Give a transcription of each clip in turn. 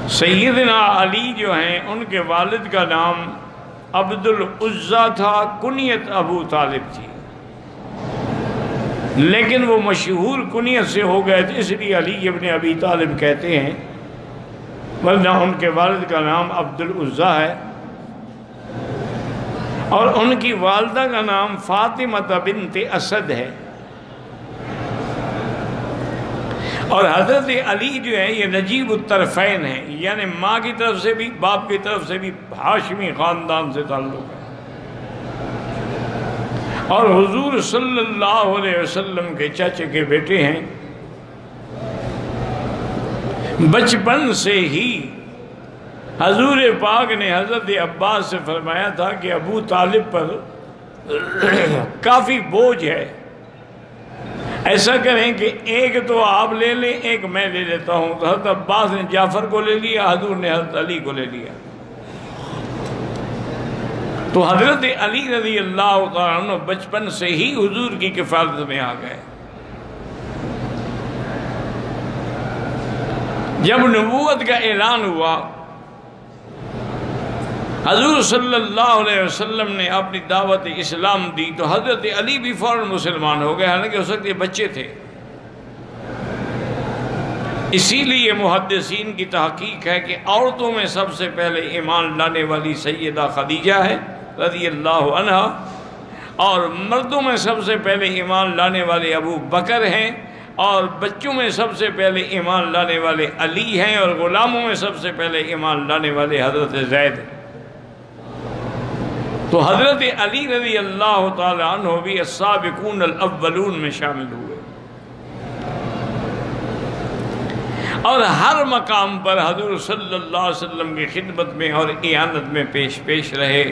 سیدنا علی جو ہیں ان کے والد کا نام عبد العزیٰ تھا، کنیت ابو طالب تھی، لیکن وہ مشہور کنیت سے ہو گئے تھے، اس لیے علی ابن ابی طالب کہتے ہیں، ورنہ ان کے والد کا نام عبد العزیٰ ہے، اور ان کی والدہ کا نام فاطمہ بنت اسد ہے۔ اور حضرت علی جو ہے یہ نجیب الطرفین ہیں، یعنی ماں کی طرف سے بھی باپ کی طرف سے بھی ہاشمی خاندان سے تعلق ہے، اور حضور صلی اللہ علیہ وسلم کے چچے کے بیٹے ہیں۔ بچپن سے ہی حضور پاک نے حضرت عباس سے فرمایا تھا کہ ابو طالب پر کافی بوجھ ہے، ایسا کریں کہ ایک تو آپ لے لیں، ایک میں لے لیتا ہوں۔ تو حضرت عباس نے جعفر کو لے لیا، حضور نے حضرت علی کو لے لیا۔ تو حضرت علی رضی اللہ تعالیٰ عنہ بچپن سے ہی حضور کی کفالت میں آ گئے۔ جب نبوت کا اعلان ہوا، حضور صلی اللہ علیہ وسلم نے اپنی دعوت اسلام دی، تو حضرت علی بھی فوراً مسلمان ہو گئے، حالانکہ اس وقت یہ بچے تھے۔ اسی لیے محدثین کی تحقیق ہے کہ عورتوں میں سب سے پہلے ایمان لانے والی سیدہ خدیجہ ہے رضی اللہ عنہا، اور مردوں میں سب سے پہلے ایمان لانے والے ابو بکر ہیں، اور بچوں میں سب سے پہلے ایمان لانے والے علی ہیں، اور غلاموں میں سب سے پہلے ایمان لانے والے حضرت زید ہیں۔ تو حضرت علی رضی اللہ تعالی عنہ بھی السابقون الاولون میں شامل ہوئے، اور ہر مقام پر حضور صلی اللہ علیہ وسلم کی خدمت میں اور اعانت میں پیش رہے۔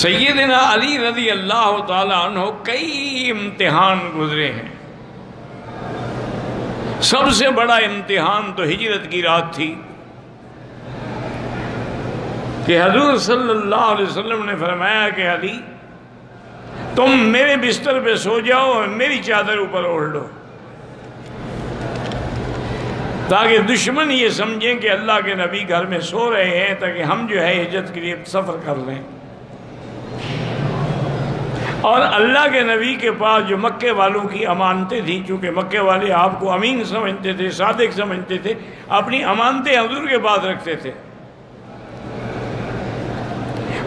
سیدنا علی رضی اللہ تعالی عنہ کئی امتحان گزرے ہیں۔ سب سے بڑا امتحان تو ہجرت کی رات تھی کہ حضور صلی اللہ علیہ وسلم نے فرمایا کہ علی تم میرے بستر پہ سو جاؤ اور میری چادر اوپر اوڑھ لو، تاکہ دشمن یہ سمجھیں کہ اللہ کے نبی گھر میں سو رہے ہیں، تاکہ ہم جو ہے ہجرت کے لیے سفر کر لیں۔ اور اللہ کے نبی کے پاس جو مکے والوں کی امانتیں تھیں، چونکہ مکے والے آپ کو امین سمجھتے تھے، صادق سمجھتے تھے، اپنی امانتیں حضور کے پاس رکھتے تھے،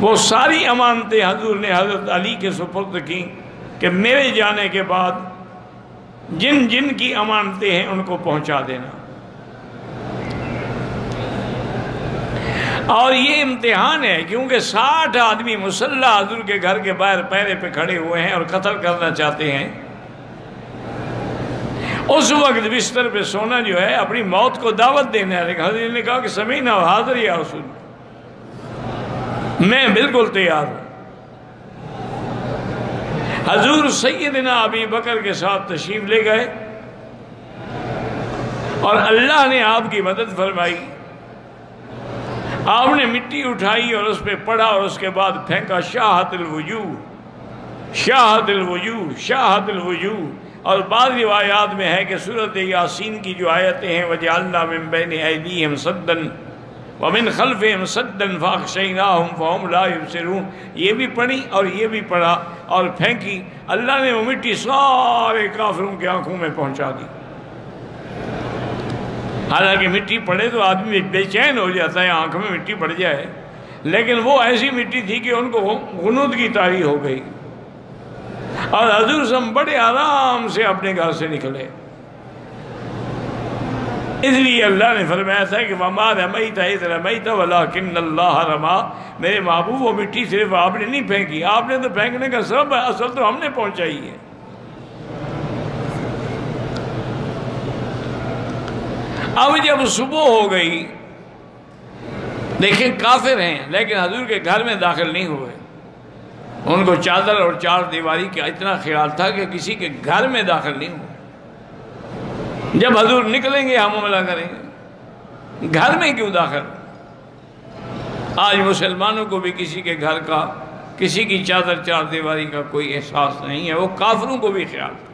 وہ ساری امانتیں حضور نے حضرت علی کے سپرد کی کہ میرے جانے کے بعد جن جن کی امانتیں ہیں ان کو پہنچا دینا۔ اور یہ امتحان ہے کیونکہ 60 آدمی مسلح حضور کے گھر کے باہر پہرے پہ کھڑے ہوئے ہیں اور قتل کرنا چاہتے ہیں۔ اس وقت بستر پہ سونا جو ہے اپنی موت کو دعوت دینا ہے، لیکن حضرت نے کہا کہ سمینا و حاضر یا رسول، میں بالکل تیار ہوں۔ حضور سیدنا ابی بکر کے ساتھ تشریف لے گئے، اور اللہ نے آپ کی مدد فرمائی۔ آپ نے مٹی اٹھائی اور اس پہ پڑھا، اور اس کے بعد پھینکا، شاہت الوجوہ شاہت الوجوہ شاہت الوجوہ۔ اور بعض روایات میں ہے کہ سورۃ یاسین کی جو آیتیں ہیں وَجَعَلْنَا مِن بَيْنِ أَيْدِيهِمْ سَدًّا وَمِنْ خَلْفِهِمْ سَدًّا فَأَغْشَيْنَاهُمْ فَهُمْ لَا يُبْصِرُونَ، یہ بھی پڑھی اور یہ بھی پڑھا اور پھینکی، اللہ نے وہ مٹی سارے کافروں کی آنکھوں میں پہنچا دی۔ حالانکہ مٹی پڑے تو آدمی بے چین ہو جاتا ہے، آنکھ میں مٹی پڑ جائے، لیکن وہ ایسی مٹی تھی کہ ان کو غنودگی طاری ہو گئی، اور حضور صاحب بڑے آرام سے اپنے گھر سے نکلے۔ اس لیے اللہ نے فرمایا تھا کہ وَمَا رَمَيْتَ إِذْ رَمَيْتَ وَلَكِنَّ اللَّهَ رَمَىٰ، میرے محبوب وہ مٹی صرف آپ نے نہیں پھینکی، آپ نے تو پھینکنے کا سبب ہے، اصل تو ہم نے پہنچائی ہے۔ اب جب صبح ہو گئی، دیکھیں کافر ہیں لیکن حضور کے گھر میں داخل نہیں ہوئے، ان کو چادر اور چار دیواری کا اتنا خیال تھا کہ کسی کے گھر میں داخل نہیں ہوئے۔ جب حضور نکلیں گے ہم حملہ کریں گے، گھر میں کیوں داخل؟ آج مسلمانوں کو بھی کسی کے گھر کا، کسی کی چادر چار دیواری کا کوئی احساس نہیں ہے، وہ کافروں کو بھی خیال تھا۔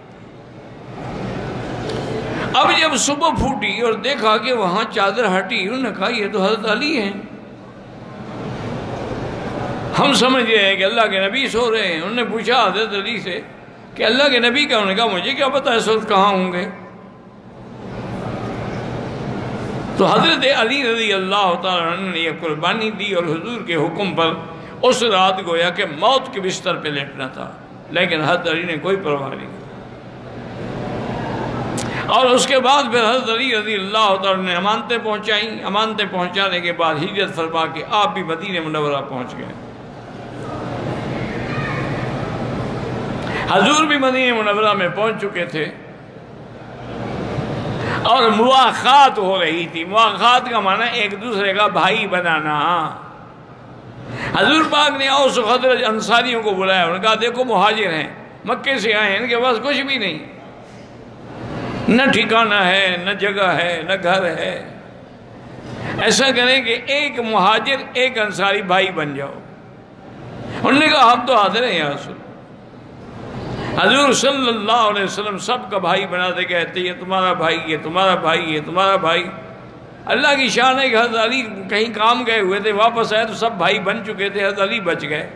اب جب صبح پھوٹی اور دیکھا کہ وہاں چادر ہٹی، انہوں نے کہا یہ تو حضرت علی ہیں۔ ہم سمجھ رہے ہیں کہ اللہ کے نبی سو رہے ہیں۔ انہوں نے پوچھا حضرت علی سے کہ اللہ کے نبی کا؟ انہوں نے کہا مجھے کیا پتا اس وقت کہاں ہوں گے۔ تو حضرت علی رضی اللہ تعالیٰ عنہ نے یہ قربانی دی اور حضور کے حکم پر اس رات گویا کہ موت کے بستر پہ لیٹنا تھا، لیکن حضرت علی نے کوئی پرواہ نہیں کی۔ اور اس کے بعد پھر حضرت علی رضی اللہ تعالیٰ نے امانتیں پہنچائیں۔ امانتیں پہنچانے کے بعد ہجرت فرما کے آپ بھی مدینہ منورہ پہنچ گئے۔ حضور بھی مدینہ منورہ میں پہنچ چکے تھے اور مواخات ہو رہی تھی۔ مواخات کا معنی ایک دوسرے کا بھائی بنانا۔ حضور پاک نے اوس و خزرج انصاریوں کو بلایا، انہوں نے کہا دیکھو مہاجر ہیں، مکے سے آئے ہیں، ان کے پاس کچھ بھی نہیں، نہ ٹھکانہ ہے، نہ جگہ ہے، نہ گھر ہے۔ ایسا کریں کہ ایک مہاجر ایک انصاری بھائی بن جاؤ۔ انہوں نے کہا ہم تو حاضر ہیں یا رسول۔ حضور صلی اللہ علیہ وسلم سب کا بھائی بناتے کہتے یہ تمہارا بھائی، یہ تمہارا بھائی، یہ تمہارا بھائی۔ اللہ کی شان ہے کہ حضرت علی کہیں کام گئے ہوئے تھے، واپس آئے تو سب بھائی بن چکے تھے، حضرت علی بچ گئے۔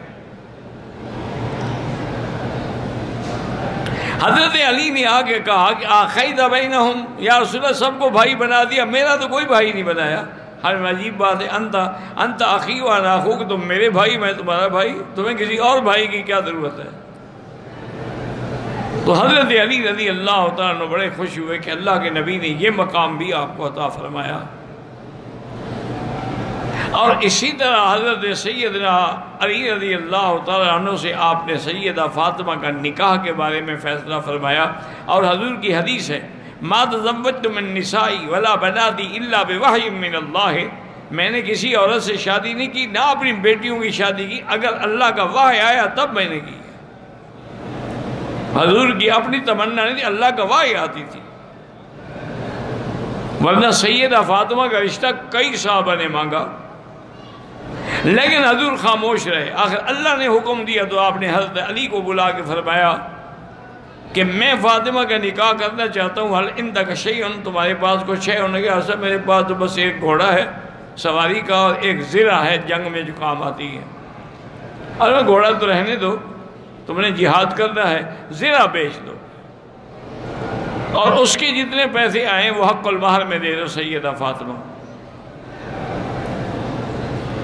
حضرت علی نے آگے کہا کہ آخیت بینہم، یا رسول اللہ سب کو بھائی بنا دیا، میرا تو کوئی بھائی نہیں بنایا۔ ہر عجیب بات ہے، انت اخی وانا اخوک، تم میرے بھائی میں تمہارا بھائی، تمہیں کسی اور بھائی کی کیا ضرورت ہے؟ تو حضرت علی رضی اللہ تعالیٰ بڑے خوش ہوئے کہ اللہ کے نبی نے یہ مقام بھی آپ کو عطا فرمایا۔ اور اسی طرح حضرت سیدنا علی رضی اللہ تعالیٰ عنہ سے آپ نے سیدہ فاطمہ کا نکاح کے بارے میں فیصلہ فرمایا۔ اور حضور کی حدیث ہے ما تزوجت من نسائی ولا بناتی الا بوحی من اللہ، میں نے کسی عورت سے شادی نہیں کی، نہ اپنی بیٹیوں کی شادی کی، اگر اللہ کا وحی آیا تب میں نے کی۔ حضور کی اپنی تمنا نہیں تھی، اللہ کا وحی آتی تھی، ورنہ سیدہ فاطمہ کا رشتہ کئی صحابہ نے مانگا، لیکن حضور خاموش رہے۔ آخر اللہ نے حکم دیا تو آپ نے حضرت علی کو بلا کے فرمایا کہ میں فاطمہ کا نکاح کرنا چاہتا ہوں، حل عندک شیء، تمہارے پاس کچھ ہے؟ انہوں نے کہا حضرت میرے پاس تو بس ایک گھوڑا ہے سواری کا اور ایک زرہ ہے جنگ میں جو کام آتی ہے۔ اور گھوڑا تو رہنے دو، تم نے جہاد کرنا ہے، زرہ بیچ دو اور اس کے جتنے پیسے آئیں وہ حق المہر میں دے دو سیدہ فاطمہ۔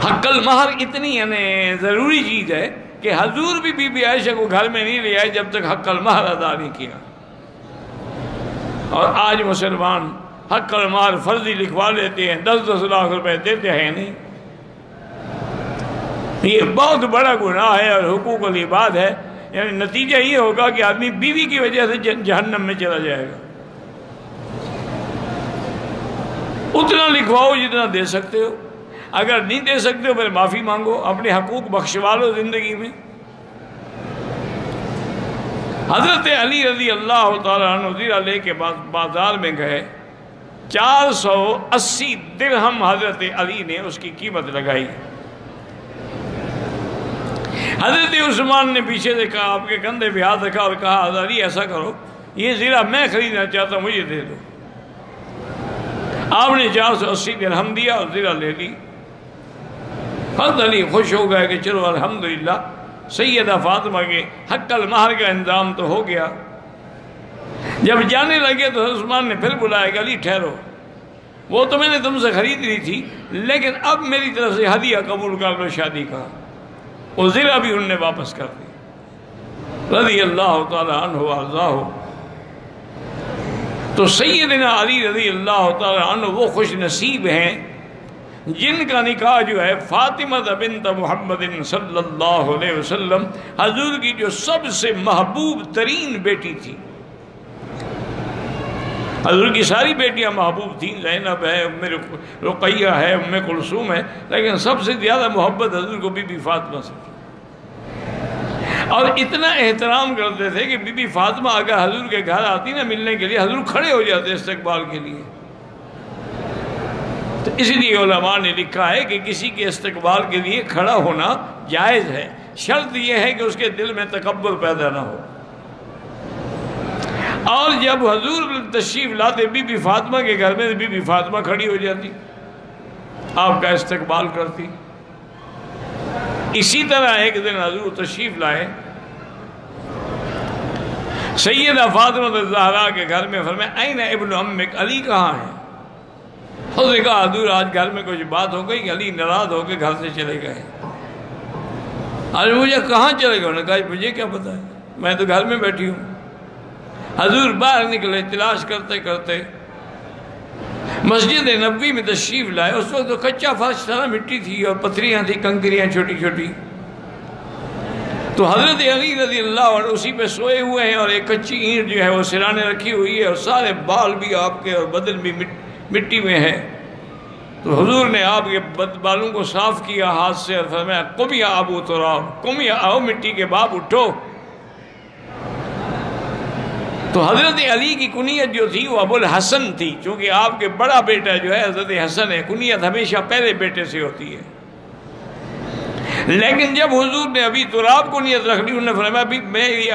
حق المہر اتنی یعنی ضروری چیز ہے کہ حضور بھی بی بی عائشہ کو گھر میں نہیں لے آئے جب تک حق المہر ادا نہیں کیا۔ اور آج مسلمان حق المہر فرضی لکھوا لیتے ہیں، 10-10 لاکھ روپے دیتے ہیں نہیں۔ یہ بہت بڑا گناہ ہے اور حقوق العباد ہے، یعنی نتیجہ یہ ہوگا کہ آدمی بیوی کی وجہ سے جہنم میں چلا جائے گا۔ اتنا لکھواؤ جتنا دے سکتے ہو، اگر نہیں دے سکتے ہو پھر معافی مانگو، اپنے حقوق بخشوا لو زندگی میں۔ حضرت علی رضی اللہ تعالیٰ عنہ زیرہ لے کے بازار میں گئے، 480 درہم حضرت علی نے اس کی قیمت لگائی۔ حضرت عثمان نے پیچھے سے کہا، آپ کے کندھے پہ ہاتھ رکھا اور کہا حضرت علی ایسا کرو، یہ زیرہ میں خریدنا چاہتا ہوں، مجھے دے دو۔ آپ نے 480 درہم دیا اور زیرہ لے لی۔ حضرت علی خوش ہو گئے کہ چلو الحمدللہ سیدہ فاطمہ کے حق المہر کا انتظام تو ہو گیا۔ جب جانے لگے تو عثمان نے پھر بلایا کہ علی ٹھہرو، وہ تو میں نے تم سے خرید لی تھی، لیکن اب میری طرف سے ہدیہ قبول کر لو شادی کا۔ وہ زرہ بھی انہوں نے واپس کر دی رضی اللہ تعالی عنہ وارضاہ۔ تو سیدنا علی رضی اللہ تعالی عنہ وہ خوش نصیب ہیں جن کا نکاح جو ہے فاطمہ بنت محمد صلی اللہ علیہ وسلم، حضور کی جو سب سے محبوب ترین بیٹی تھی۔ حضور کی ساری بیٹیاں محبوب تھیں، زینب ہے، ام رقیہ ہے، ام کلثوم ہے، لیکن سب سے زیادہ محبت حضور کو بی بی فاطمہ سے تھی۔ اور اتنا احترام کرتے تھے کہ بی بی فاطمہ اگر حضور کے گھر آتی نا ملنے کے لیے، حضور کھڑے ہو جاتے استقبال کے لیے۔ تو اس لیے علماء نے لکھا ہے کہ کسی کے استقبال کے لیے کھڑا ہونا جائز ہے، شرط یہ ہے کہ اس کے دل میں تکبر پیدا نہ ہو۔ اور جب حضور تشریف لاتے بی بی فاطمہ کے گھر میں بی بی فاطمہ کھڑی ہو جاتی، آپ کا استقبال کرتی۔ اسی طرح ایک دن حضور تشریف لائے سیدہ فاطمہ الزہرا کے گھر میں، فرمایا این ابن امک، علی کہاں ہے؟ اس نے کہا حضور آج گھر میں کچھ بات ہو گئی، علی ناراض ہو کے گھر سے چلے گئے۔ آج مجھے کہاں چلے گئے؟ انہوں نے کہا مجھے کیا پتا ہے، میں تو گھر میں بیٹھی ہوں۔ حضور باہر نکلے، تلاش کرتے کرتے مسجد نبوی میں تشریف لائے۔ اس وقت تو کچا فرش تھا، مٹی تھی اور پتھریاں تھی، کنکریاں چھوٹی چھوٹی۔ تو حضرت علی رضی اللہ عنہ اسی پہ سوئے ہوئے ہیں، اور ایک کچی اینٹ جو ہے وہ سرانے رکھی ہوئی ہے، اور سارے بال بھی آپ کے اور بدن بھی مٹی میں ہے۔ تو حضور نے آپ کے بالوں کو صاف کیا ہاتھ سے اور فرمایا قم یا ابو تراب، قم یا آؤ مٹی کے باپ اٹھو۔ تو حضرت علی کی کنیت جو تھی وہ ابو الحسن تھی، چونکہ آپ کے بڑا بیٹا جو ہے حضرت حسن ہے، کنیت ہمیشہ پہلے بیٹے سے ہوتی ہے۔ لیکن جب حضور نے ابھی تراب کنیت رکھ لی، انہوں نے فرمایا میری